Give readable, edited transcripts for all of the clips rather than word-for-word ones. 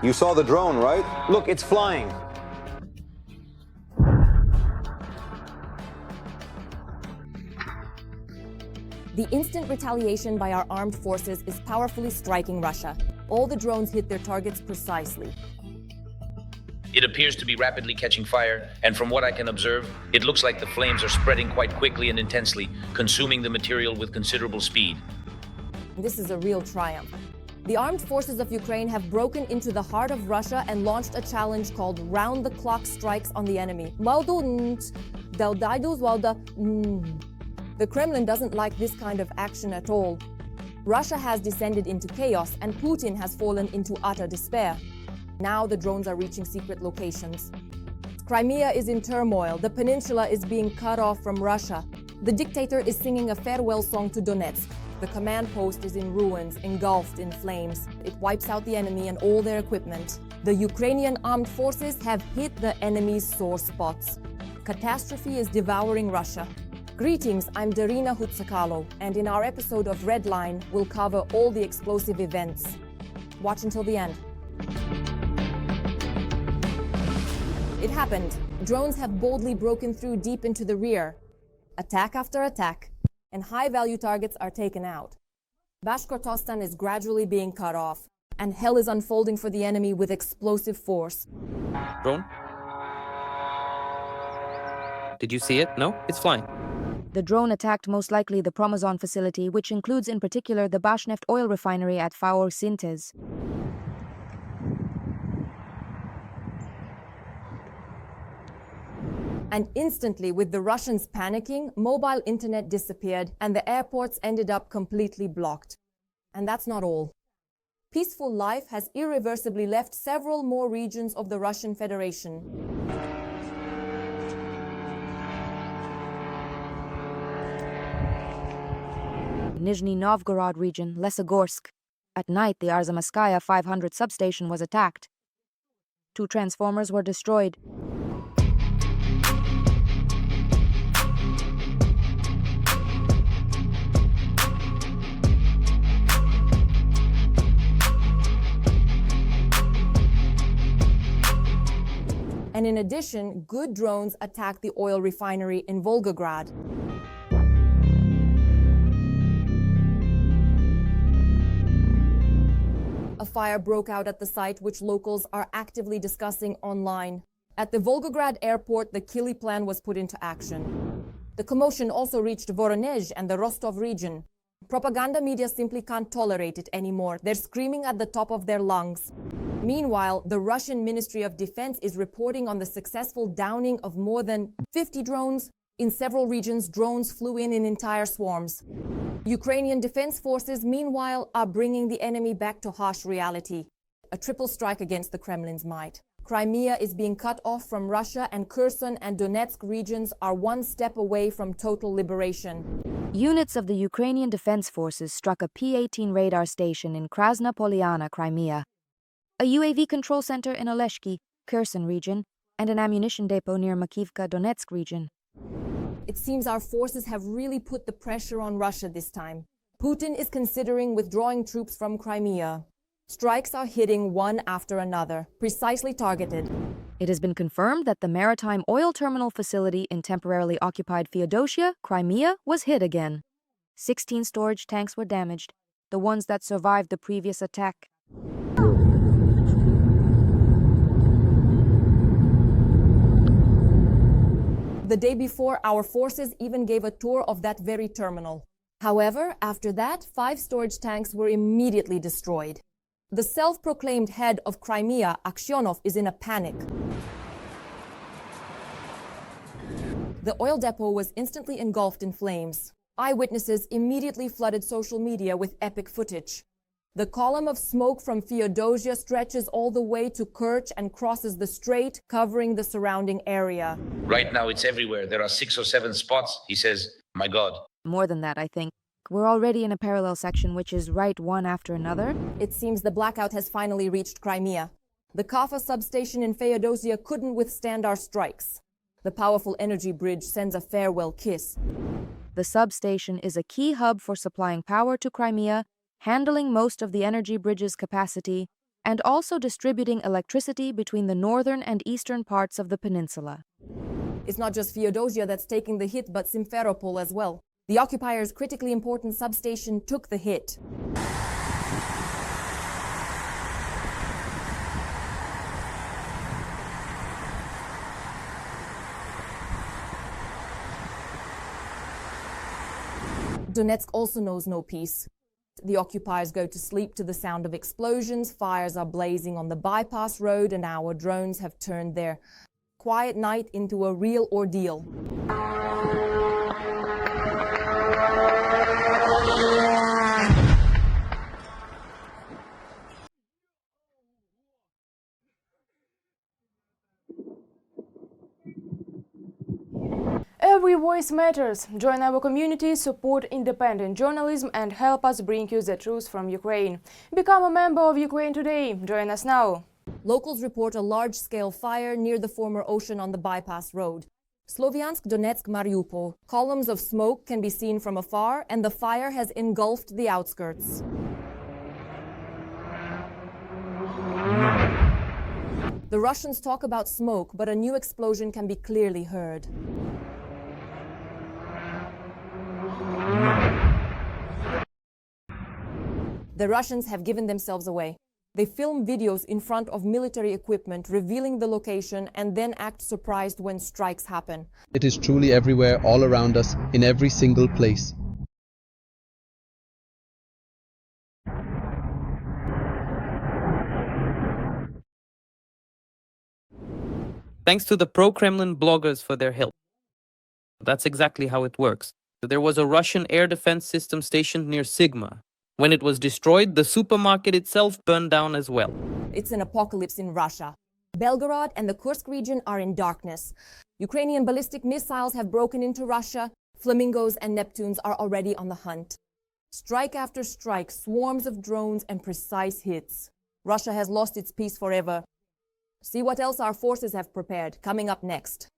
You saw the drone, right? Look, it's flying. The instant retaliation by our armed forces is powerfully striking Russia. All the drones hit their targets precisely. It appears to be rapidly catching fire, and from what I can observe, it looks like the flames are spreading quite quickly and intensely, consuming the material with considerable speed. This is a real triumph. The armed forces of Ukraine have broken into the heart of Russia and launched a challenge called round-the-clock strikes on the enemy. The Kremlin doesn't like this kind of action at all. Russia has descended into chaos, and Putin has fallen into utter despair. Now the drones are reaching secret locations. Crimea is in turmoil. The peninsula is being cut off from Russia. The dictator is singing a farewell song to Donetsk. The command post is in ruins, engulfed in flames. It wipes out the enemy and all their equipment. The Ukrainian armed forces have hit the enemy's sore spots. Catastrophe is devouring Russia. Greetings, I'm Darina Hutsakalo, and in our episode of Red Line, we'll cover all the explosive events. Watch until the end. It happened. Drones have boldly broken through deep into the rear. Attack after attack, and high-value targets are taken out. Bashkortostan is gradually being cut off, and hell is unfolding for the enemy with explosive force. Drone? Did you see it? No? It's flying. The drone attacked most likely the Promazon facility, which includes in particular the Bashneft oil refinery at Faor Sintez. And instantly, with the Russians panicking, mobile internet disappeared and the airports ended up completely blocked. And that's not all. Peaceful life has irreversibly left several more regions of the Russian Federation. Nizhny Novgorod region, Lesogorsk. At night, the Arzamovskaya 500 substation was attacked. 2 transformers were destroyed. And in addition, good drones attacked the oil refinery in Volgograd. A fire broke out at the site, which locals are actively discussing online. At the Volgograd airport, the Kili plan was put into action. The commotion also reached Voronezh and the Rostov region. Propaganda media simply can't tolerate it anymore. They're screaming at the top of their lungs. Meanwhile, the Russian Ministry of Defense is reporting on the successful downing of more than 50 drones. In several regions, drones flew in entire swarms. Ukrainian defense forces, meanwhile, are bringing the enemy back to harsh reality. A triple strike against the Kremlin's might. Crimea is being cut off from Russia, and Kherson and Donetsk regions are one step away from total liberation. Units of the Ukrainian Defense Forces struck a P-18 radar station in Krasna Poliana, Crimea, a UAV control center in Oleshki, Kherson region, and an ammunition depot near Makivka, Donetsk region. It seems our forces have really put the pressure on Russia this time. Putin is considering withdrawing troops from Crimea. Strikes are hitting one after another, precisely targeted. It has been confirmed that the maritime oil terminal facility in temporarily occupied Feodosia, Crimea, was hit again. 16 storage tanks were damaged, the ones that survived the previous attack. The day before, our forces even gave a tour of that very terminal. However, after that, 5 storage tanks were immediately destroyed. The self-proclaimed head of Crimea, Aksyonov, is in a panic. The oil depot was instantly engulfed in flames. Eyewitnesses immediately flooded social media with epic footage. The column of smoke from Feodosia stretches all the way to Kerch and crosses the strait, covering the surrounding area. Right now it's everywhere. There are 6 or 7 spots. He says, my God. More than that, I think. We're already in a parallel section, which is right one after another. It seems the blackout has finally reached Crimea. The Kafa substation in Feodosia couldn't withstand our strikes. The powerful energy bridge sends a farewell kiss. The substation is a key hub for supplying power to Crimea, handling most of the energy bridge's capacity, and also distributing electricity between the northern and eastern parts of the peninsula. It's not just Feodosia that's taking the hit, but Simferopol as well. The occupier's critically important substation took the hit. Donetsk also knows no peace. The occupiers go to sleep to the sound of explosions, fires are blazing on the bypass road, and our drones have turned their quiet night into a real ordeal. Every voice matters. Join our community, support independent journalism, and help us bring you the truth from Ukraine. Become a member of Ukraine Today. Join us now. Locals report a large-scale fire near the former ocean on the bypass road. Sloviansk, Donetsk, Mariupol. Columns of smoke can be seen from afar, and the fire has engulfed the outskirts. The Russians talk about smoke, but a new explosion can be clearly heard. The Russians have given themselves away. They film videos in front of military equipment, revealing the location, and then act surprised when strikes happen. It is truly everywhere, all around us, in every single place. Thanks to the pro-Kremlin bloggers for their help. That's exactly how it works. There was a Russian air defense system stationed near Sigma. When it was destroyed, the supermarket itself burned down as well. It's an apocalypse in Russia. Belgorod and the Kursk region are in darkness. Ukrainian ballistic missiles have broken into Russia. Flamingos and Neptunes are already on the hunt. Strike after strike, swarms of drones and precise hits. Russia has lost its peace forever. See what else our forces have prepared, coming up next.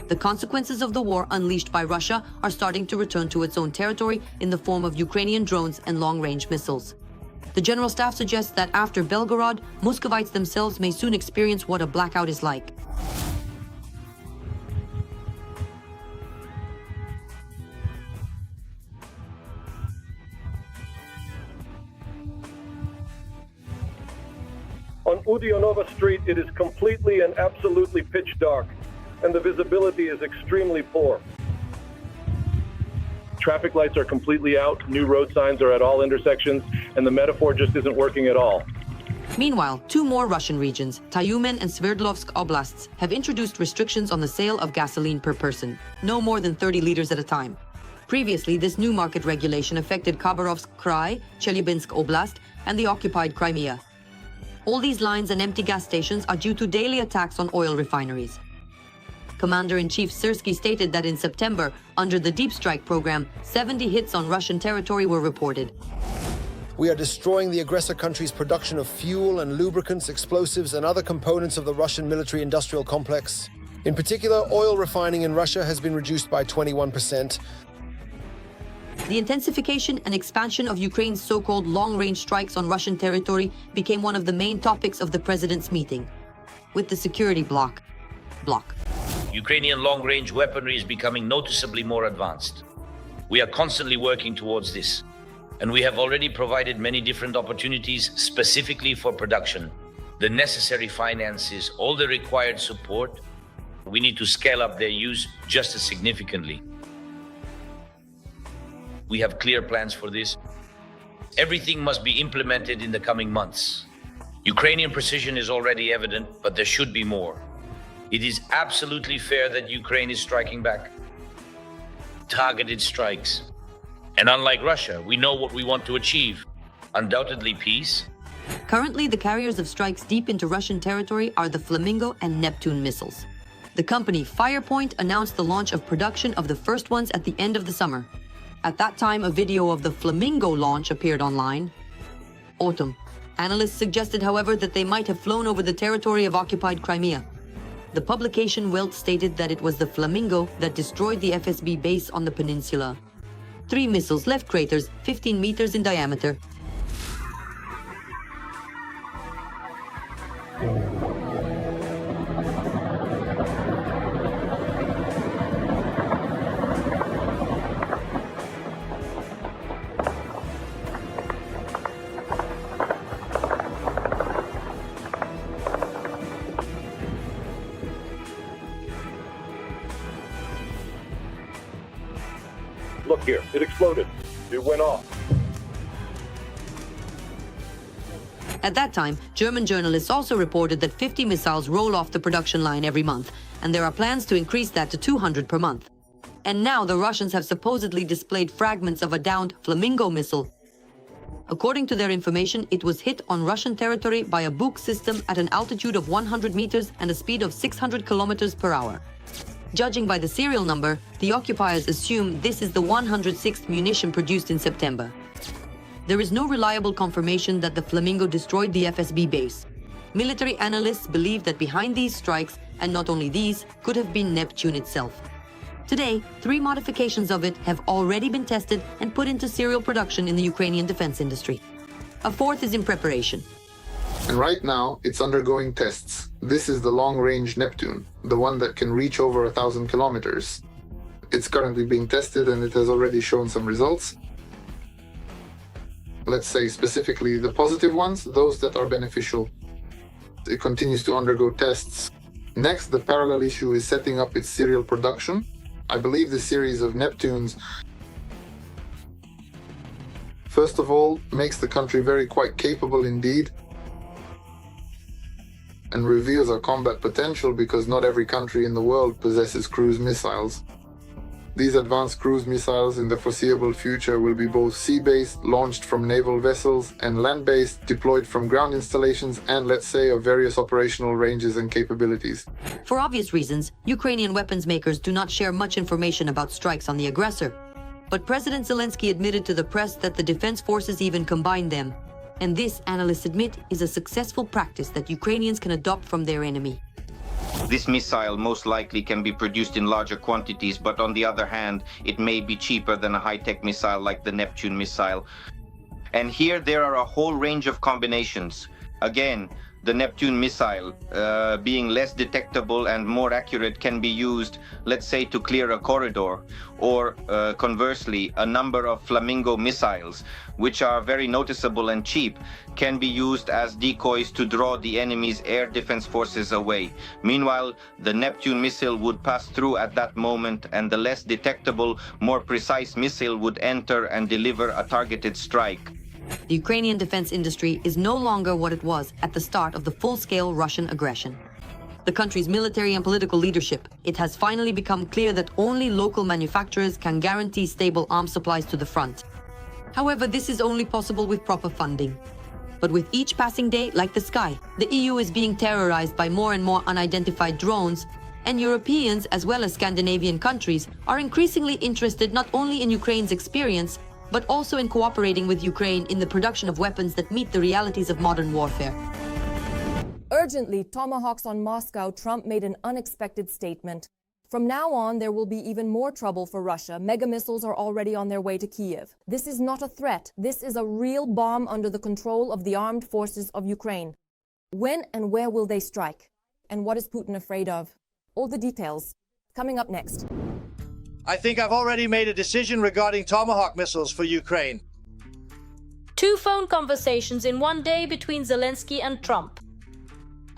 The consequences of the war unleashed by Russia are starting to return to its own territory in the form of Ukrainian drones and long-range missiles. The General Staff suggests that after Belgorod, Muscovites themselves may soon experience what a blackout is like. On Udionova Street, it is completely and absolutely pitch dark, and the visibility is extremely poor. Traffic lights are completely out, new road signs are at all intersections, and the metaphor just isn't working at all. Meanwhile, two more Russian regions, Tyumen and Sverdlovsk oblasts, have introduced restrictions on the sale of gasoline per person, no more than 30 liters at a time. Previously, this new market regulation affected Khabarovsk Krai, Chelyabinsk Oblast, and the occupied Crimea. All these lines and empty gas stations are due to daily attacks on oil refineries. Commander-in-Chief Syrskyi stated that in September, under the Deep Strike program, 70 hits on Russian territory were reported. We are destroying the aggressor country's production of fuel and lubricants, explosives, and other components of the Russian military-industrial complex. In particular, oil refining in Russia has been reduced by 21%. The intensification and expansion of Ukraine's so-called long-range strikes on Russian territory became one of the main topics of the president's meeting, with the security bloc. Ukrainian long-range weaponry is becoming noticeably more advanced. We are constantly working towards this, and we have already provided many different opportunities specifically for production, the necessary finances, all the required support. We need to scale up their use just as significantly. We have clear plans for this. Everything must be implemented in the coming months. Ukrainian precision is already evident, but there should be more. It is absolutely fair that Ukraine is striking back. Targeted strikes. And unlike Russia, we know what we want to achieve. Undoubtedly peace. Currently, the carriers of strikes deep into Russian territory are the Flamingo and Neptune missiles. The company Firepoint announced the launch of production of the first ones at the end of the summer. At that time, a video of the Flamingo launch appeared online. Autumn. Analysts suggested, however, that they might have flown over the territory of occupied Crimea. The publication Welt stated that it was the Flamingo that destroyed the FSB base on the peninsula. 3 missiles left craters 15 meters in diameter. Look here, it exploded. It went off. At that time, German journalists also reported that 50 missiles roll off the production line every month, and there are plans to increase that to 200 per month. And now the Russians have supposedly displayed fragments of a downed Flamingo missile. According to their information, it was hit on Russian territory by a Buk system at an altitude of 100 meters and a speed of 600 kilometers per hour. Judging by the serial number, the occupiers assume this is the 106th munition produced in September. There is no reliable confirmation that the Flamingo destroyed the FSB base. Military analysts believe that behind these strikes, and not only these, could have been Neptune itself. Today, 3 modifications of it have already been tested and put into serial production in the Ukrainian defense industry. A 4th is in preparation. And right now, it's undergoing tests. This is the long-range Neptune, the one that can reach over 1,000 kilometers. It's currently being tested and it has already shown some results. Let's say specifically the positive ones, those that are beneficial. It continues to undergo tests. Next, the parallel issue is setting up its serial production. I believe the series of Neptunes, first of all, makes the country quite capable indeed, and reveals our combat potential because not every country in the world possesses cruise missiles. These advanced cruise missiles in the foreseeable future will be both sea-based, launched from naval vessels, and land-based, deployed from ground installations and, let's say, of various operational ranges and capabilities. For obvious reasons, Ukrainian weapons makers do not share much information about strikes on the aggressor. But President Zelensky admitted to the press that the defense forces even combine them. And this, analysts admit, is a successful practice that Ukrainians can adopt from their enemy. This missile most likely can be produced in larger quantities, but on the other hand, it may be cheaper than a high-tech missile like the Neptune missile. And here there are a whole range of combinations. Again, the Neptune missile, being less detectable and more accurate, can be used, let's say, to clear a corridor, or conversely, a number of Flamingo missiles, which are very noticeable and cheap, can be used as decoys to draw the enemy's air defense forces away. Meanwhile, the Neptune missile would pass through at that moment, and the less detectable, more precise missile would enter and deliver a targeted strike. The Ukrainian defense industry is no longer what it was at the start of the full-scale Russian aggression. The country's military and political leadership, it has finally become clear that only local manufacturers can guarantee stable arms supplies to the front. However, this is only possible with proper funding. But with each passing day, like the sky, the EU is being terrorized by more and more unidentified drones, and Europeans, as well as Scandinavian countries, are increasingly interested not only in Ukraine's experience, but also in cooperating with Ukraine in the production of weapons that meet the realities of modern warfare. Urgently, tomahawks on Moscow, Trump made an unexpected statement. From now on, there will be even more trouble for Russia. Mega missiles are already on their way to Kiev. This is not a threat. This is a real bomb under the control of the armed forces of Ukraine. When and where will they strike? And what is Putin afraid of? All the details coming up next. I think I've already made a decision regarding Tomahawk missiles for Ukraine. 2 phone conversations in one day between Zelensky and Trump.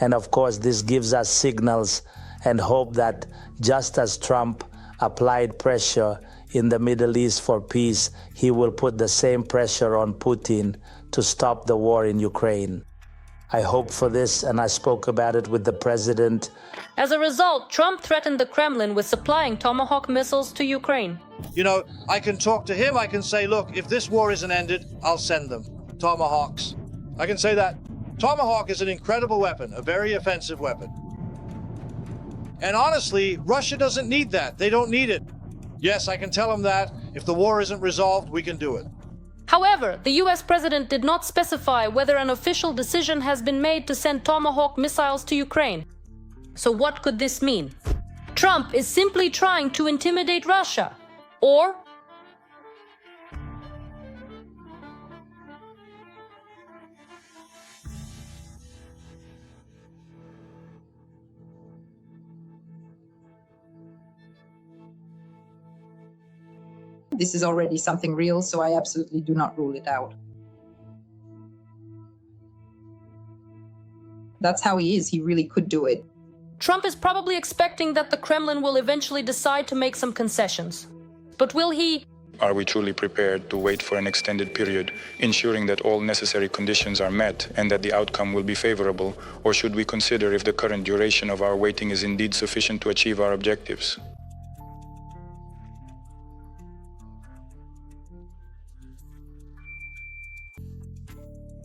And of course, this gives us signals and hope that just as Trump applied pressure in the Middle East for peace, he will put the same pressure on Putin to stop the war in Ukraine. I hope for this, and I spoke about it with the president. As a result, Trump threatened the Kremlin with supplying Tomahawk missiles to Ukraine. You know, I can talk to him, I can say, look, if this war isn't ended, I'll send them Tomahawks. I can say that. Tomahawk is an incredible weapon, a very offensive weapon. And honestly, Russia doesn't need that. They don't need it. Yes, I can tell them that. If the war isn't resolved, we can do it. However, the US president did not specify whether an official decision has been made to send Tomahawk missiles to Ukraine. So what could this mean? Trump is simply trying to intimidate Russia. Or this is already something real, so I absolutely do not rule it out. That's how he is. He really could do it. Trump is probably expecting that the Kremlin will eventually decide to make some concessions. But will he? Are we truly prepared to wait for an extended period, ensuring that all necessary conditions are met and that the outcome will be favorable? Or should we consider if the current duration of our waiting is indeed sufficient to achieve our objectives?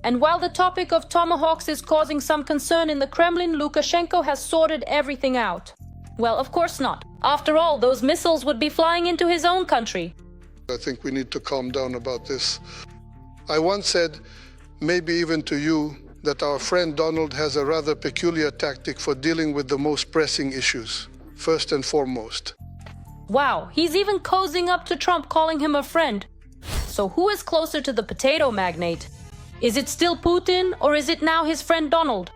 And while the topic of tomahawks is causing some concern in the Kremlin, Lukashenko has sorted everything out. Well, of course not. After all, those missiles would be flying into his own country. I think we need to calm down about this. I once said, maybe even to you, that our friend Donald has a rather peculiar tactic for dealing with the most pressing issues, first and foremost. Wow, he's even cozying up to Trump, calling him a friend. So who is closer to the potato magnate? Is it still Putin, or is it now his friend Donald?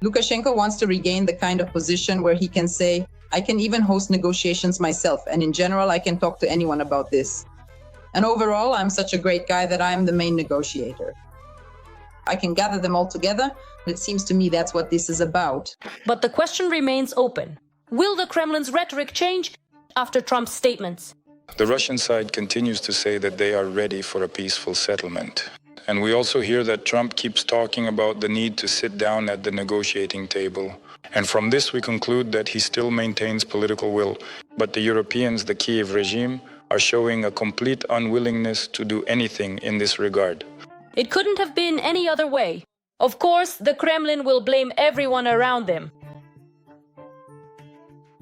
Lukashenko wants to regain the kind of position where he can say, I can even host negotiations myself, and in general, I can talk to anyone about this. And overall, I'm such a great guy that I'm the main negotiator. I can gather them all together, but it seems to me that's what this is about. But the question remains open. Will the Kremlin's rhetoric change after Trump's statements? The Russian side continues to say that they are ready for a peaceful settlement. And we also hear that Trump keeps talking about the need to sit down at the negotiating table. And from this we conclude that he still maintains political will. But the Europeans, the Kiev regime, are showing a complete unwillingness to do anything in this regard. It couldn't have been any other way. Of course, the Kremlin will blame everyone around them.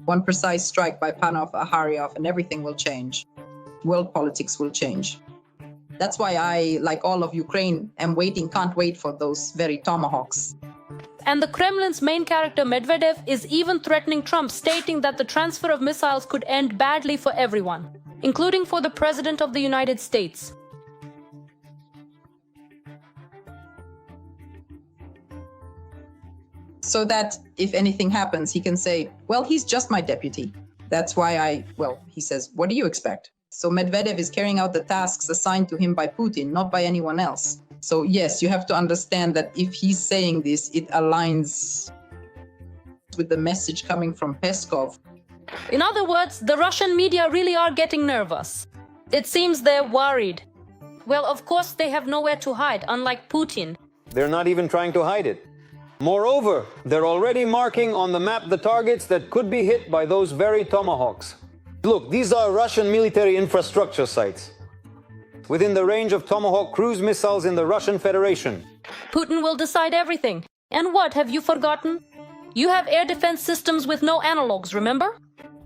One precise strike by Panov or Haryov and everything will change. World politics will change. That's why I, like all of Ukraine, can't wait for those very tomahawks. And the Kremlin's main character Medvedev is even threatening Trump, stating that the transfer of missiles could end badly for everyone, including for the President of the United States. So that if anything happens, he can say, well, he's just my deputy. That's why he says, what do you expect? So Medvedev is carrying out the tasks assigned to him by Putin, not by anyone else. So yes, you have to understand that if he's saying this, it aligns with the message coming from Peskov. In other words, the Russian media really are getting nervous. It seems they're worried. Well, of course, they have nowhere to hide, unlike Putin. They're not even trying to hide it. Moreover, they're already marking on the map the targets that could be hit by those very tomahawks. Look, these are Russian military infrastructure sites within the range of Tomahawk cruise missiles in the Russian Federation. Putin will decide everything. And what, have you forgotten? You have air defense systems with no analogs, remember?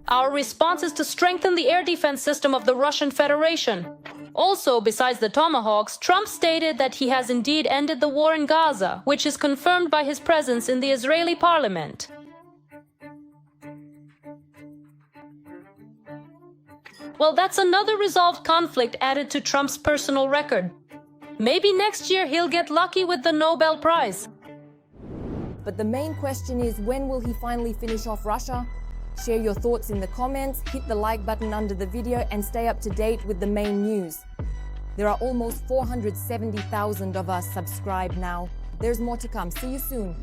Our response is to strengthen the air defense system of the Russian Federation. Also, besides the Tomahawks, Trump stated that he has indeed ended the war in Gaza, which is confirmed by his presence in the Israeli parliament. Well, that's another resolved conflict added to Trump's personal record. Maybe next year he'll get lucky with the Nobel Prize. But the main question is, when will he finally finish off Russia? Share your thoughts in the comments, hit the like button under the video, and stay up to date with the main news. There are almost 470,000 of us subscribed now. There's more to come. See you soon.